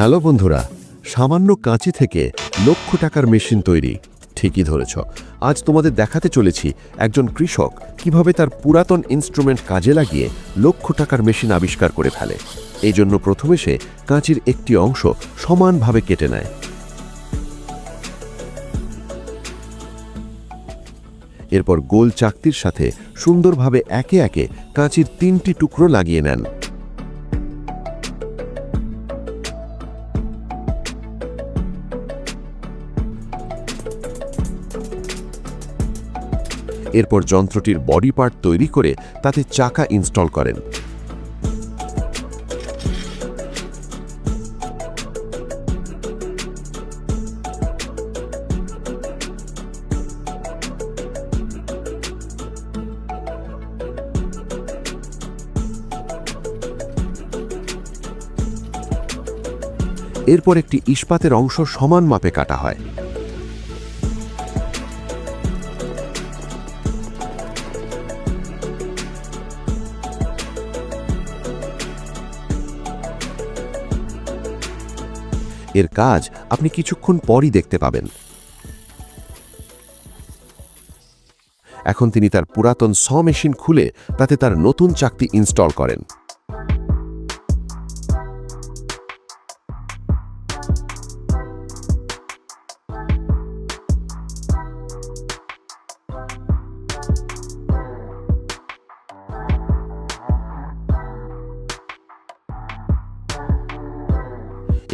Hello বন্ধুরা, সামান্য কাঁচি থেকে লক্ষ টাকার মেশিন তৈরি। ঠিকই ধরেছ। আজ তোমাদের দেখাতে চলেছি একজন কৃষক কিভাবে তার পুরাতন ইনস্ট্রুমেন্ট কাজে লাগিয়ে লক্ষ টাকার মেশিন আবিষ্কার করে ফেলে। এই জন্য প্রথমে সে কাঁচির একটি অংশ সমানভাবে কেটে নেয়। এরপর গোল চাকতির সাথে সুন্দরভাবে একে একে কাঁচির 3টি টুকরো লাগিয়ে নেন। এরপর যন্ত্রটির বডি পার্ট তৈরি করে তাতে চাকা ইনস্টল করেন। এরপর একটি ইস্পাতের অংশ সমান মাপে কাটা হয়। এর কাজ আপনি কিছুক্ষণ পরই দেখতে পাবেন। এখন তিনি তার পুরাতন স মেশিন খুলে তাতে তার নতুন চাকতি ইনস্টল করেন।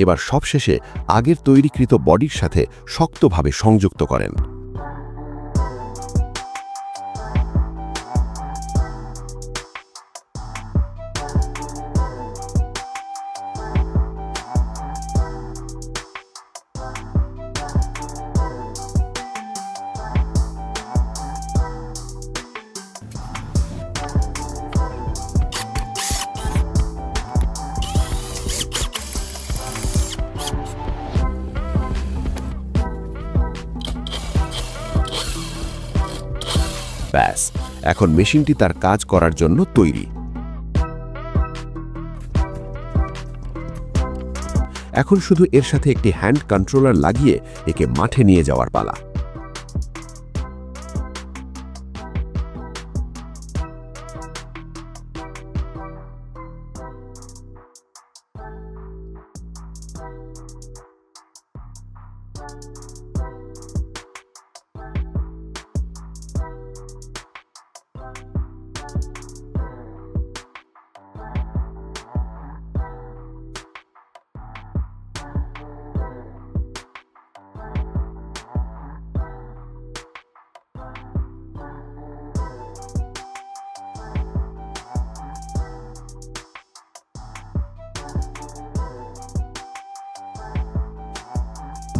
এবার সবশেষে আগের তৈরিকৃত বডির সাথে শক্তভাবে সংযুক্ত করেন। ব্যাস, এখন মেশিনটি তার কাজ করার জন্য তৈরি। এখন শুধু এর সাথে একটি হ্যান্ড কন্ট্রোলার লাগিয়ে একে মাঠে নিয়ে যাওয়ার পালা।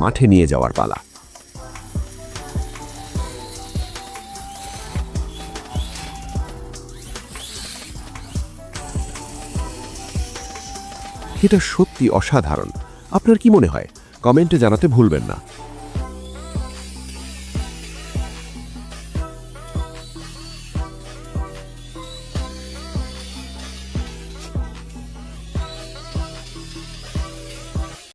মাঠে নিয়ে যাওয়ার পালা। এটা সত্যি অসাধারণ। আপনার কি মনে হয়? কমেন্টে জানাতে ভুলবেন না।